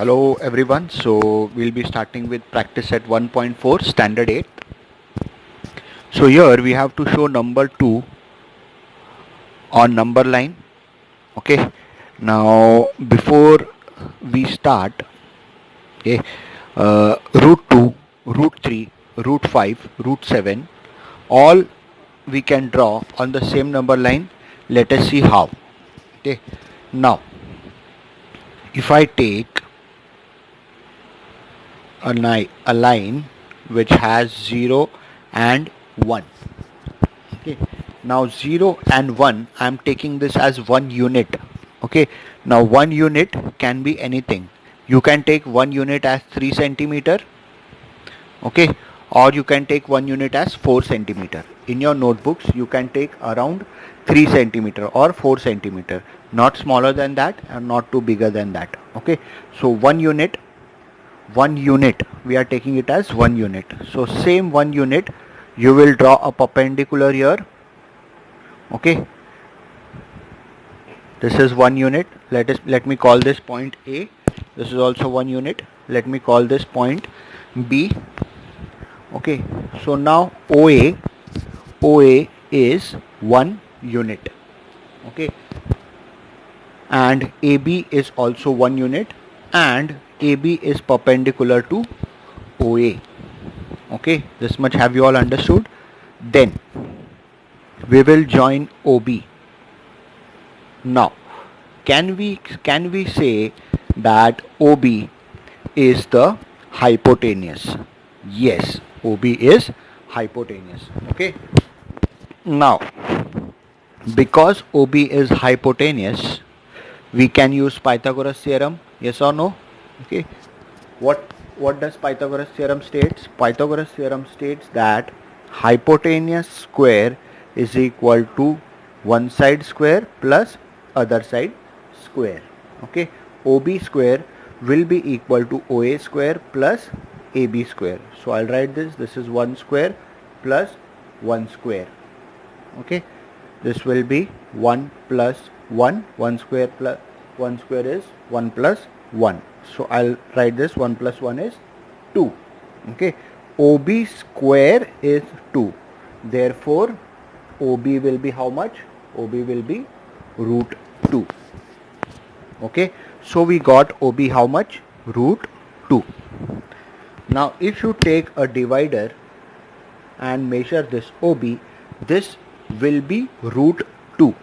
Hello everyone. So we'll be starting with practice at 1.4 standard 8. So here we have to show number 2 on number line. Okay. Now before we start, okay, root 2, root 3, root 5, root 7, all we can draw on the same number line. Let us see how. Okay. Now if I take a line which has 0 and 1. Okay, now 0 and 1, I am taking this as 1 unit. Okay, now 1 unit can be anything. You can take 1 unit as 3 centimeter. Okay, or you can take 1 unit as 4 centimeter. In your notebooks you can take around 3 centimeter or 4 centimeter, not smaller than that and not too bigger than that. Okay, so 1 unit we are taking it as 1 unit. So same 1 unit you will draw a perpendicular here. Okay, this is 1 unit. Let me call this point A. This is also 1 unit. Let me call this point B. Okay, so now OA is 1 unit. Okay, and AB is also 1 unit, and AB is perpendicular to OA. Okay, this much have you all understood? Then we will join OB. Now can we say that OB is the hypotenuse? Yes, OB is hypotenuse. Okay, now because OB is hypotenuse, we can use Pythagoras theorem. Yes or no? Okay, what does Pythagoras theorem states? Pythagoras theorem states that hypotenuse square is equal to one side square plus other side square. Okay, OB square will be equal to OA square plus AB square. So I'll write this. This is 1 square plus 1 square. Okay, this will be 1 plus 1. 1 square plus 1 square is 1 plus 1. So I'll write this. 1 plus 1 is 2. Okay, OB square is 2. Therefore OB will be how much? OB will be root 2. Okay, so we got OB how much? Root 2. Now if you take a divider and measure this OB, this will be root 2.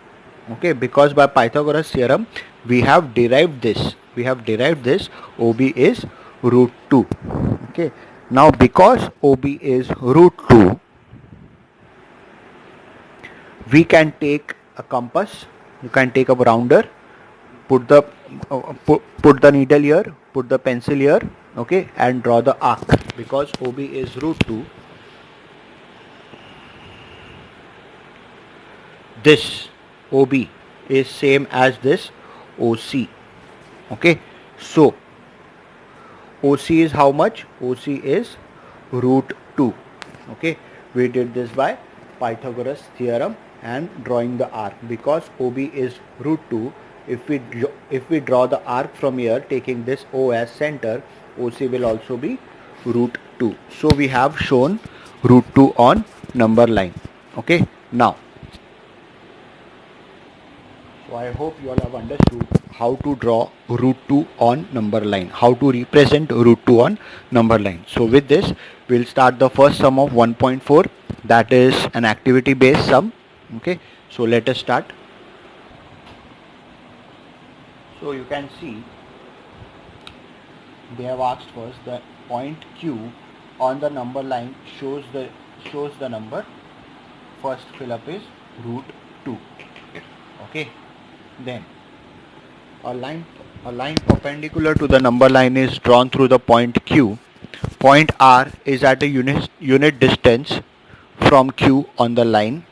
Okay, because by Pythagoras theorem we have derived this. OB is root 2. Okay, now because OB is root 2, we can take a compass. You can take a rounder, put the needle here, put the pencil here. Okay, and draw the arc. Because OB is root 2, this OB is same as this OC. Okay, so OC is how much? OC is root 2. Okay, we did this by Pythagoras theorem and drawing the arc. Because OB is root 2, if we draw the arc from here taking this O as center, OC will also be root 2. So we have shown root 2 on number line. Okay, now so I hope you all have understood how to draw root 2 on number line, how to represent root 2 on number line. So with this we'll start the first sum of 1.4, that is an activity based sum. Okay, so let us start. So you can see they have asked first the point Q on the number line shows the number. First fill up is root 2. Okay, then a line perpendicular to the number line is drawn through the point Q. Point R is at a unit distance from Q on the line.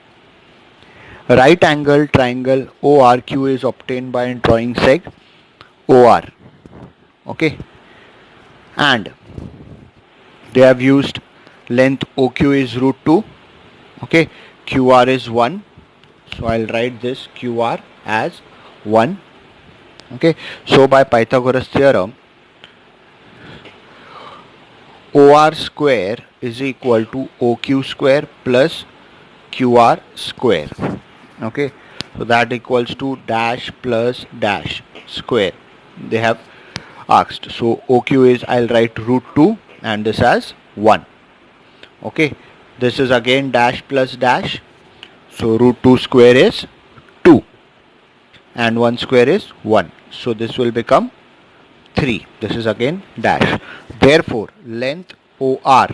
Right angle triangle ORQ is obtained by drawing seg OR. Okay, and they have used length OQ is root 2. Okay, QR is 1. So I'll write this QR as 1. Okay, so by Pythagoras theorem OR square is equal to OQ square plus QR square. Okay, so that equals to dash plus dash square. They have asked. So OQ is, I'll write root 2 and this as 1. Okay, this is again dash plus dash. So root 2 square is 2 and 1 square is 1. So this will become 3. This is again dash. Therefore, length OR,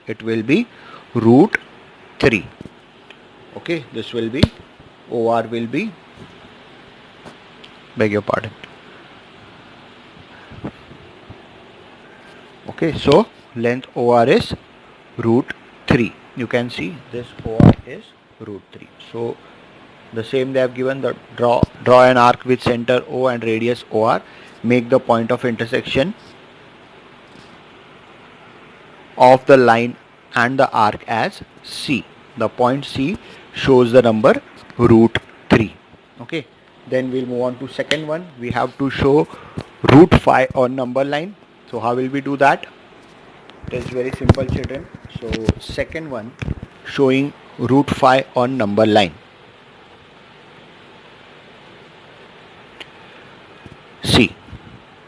it will be root 3. Okay, this will be, OR will be, beg your pardon. Okay, so length OR is root 3. You can see this OR is root 3. So the same they have given, the draw an arc with center O and radius OR. Make the point of intersection of the line and the arc as C. The point C shows the number root 3. Okay, then we'll move on to second one. We have to show root 5 on number line. So how will we do that? It is very simple, children. So second one, showing root 5 on number line. See,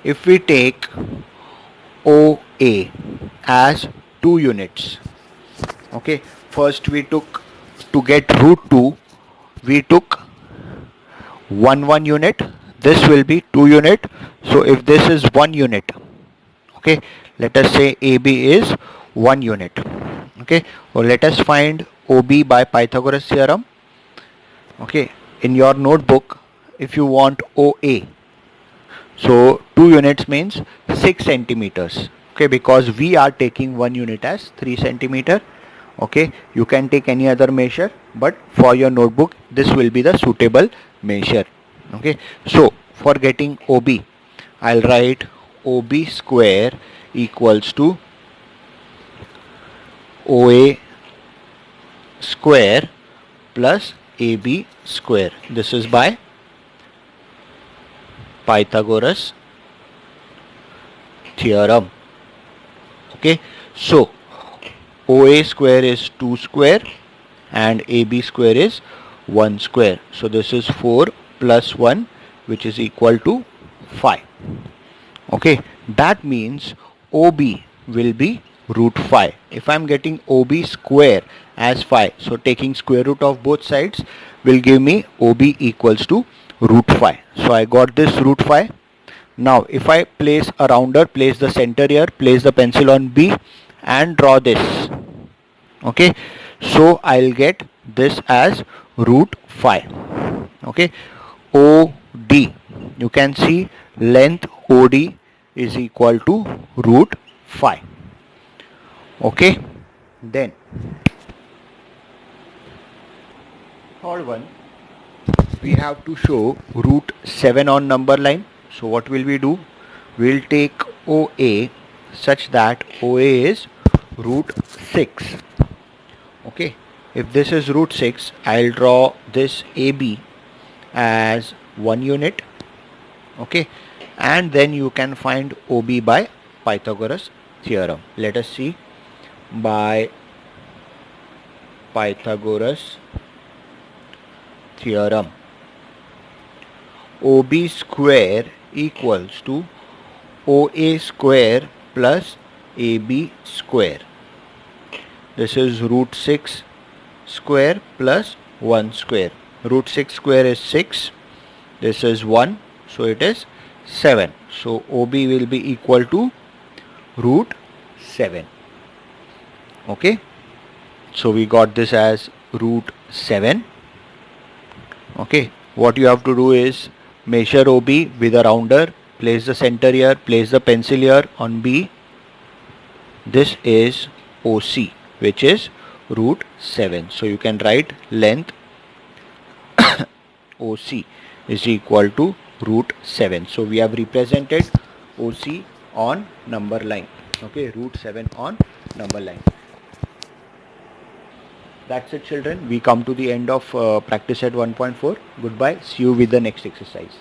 if we take OA as 2 units, okay, first we took, to get root 2, we took 1 unit, this will be 2 unit. So if this is 1 unit, okay, let us say AB is 1 unit. Okay, or let us find OB by Pythagoras theorem. Okay, in your notebook, if you want OA, so 2 units means 6 centimeters. Okay, because we are taking 1 unit as 3 centimeter. Okay, you can take any other measure, but for your notebook this will be the suitable measure. Okay, so for getting OB, I'll write OB square equals to OA square plus AB square. This is by Pythagoras theorem. Okay, so OA square is 2 square and AB square is 1 square. So this is 4 plus 1, which is equal to 5. Okay, that means OB will be root 5. If I am getting OB square as 5, so taking square root of both sides will give me OB equals to root 5. So I got this root 5. Now if I place a rounder, place the center here, place the pencil on B and draw this. Okay, so I'll get this as root 5. Okay, OD, you can see length OD is equal to root 5. Okay, then third one, we have to show root 7 on number line. So what will we do? We'll take OA such that OA is root 6. Okay, if this is root 6, I'll draw this AB as 1 unit. Okay, and then you can find OB by Pythagoras theorem. Let us see. By Pythagoras theorem, OB square equals to OA square plus AB square. This is root 6 square plus 1 square. Root 6 square is 6. This is 1. So it is 7. So OB will be equal to root 7. Okay. So we got this as root 7. Okay. What you have to do is measure OB with a rounder. Place the center here. Place the pencil here on B. This is OC, which is root 7. So you can write length OC is equal to root 7. So we have represented OC on number line. Okay, root 7 on number line. That's it, children. We come to the end of practice set 1.4. Goodbye. See you with the next exercise.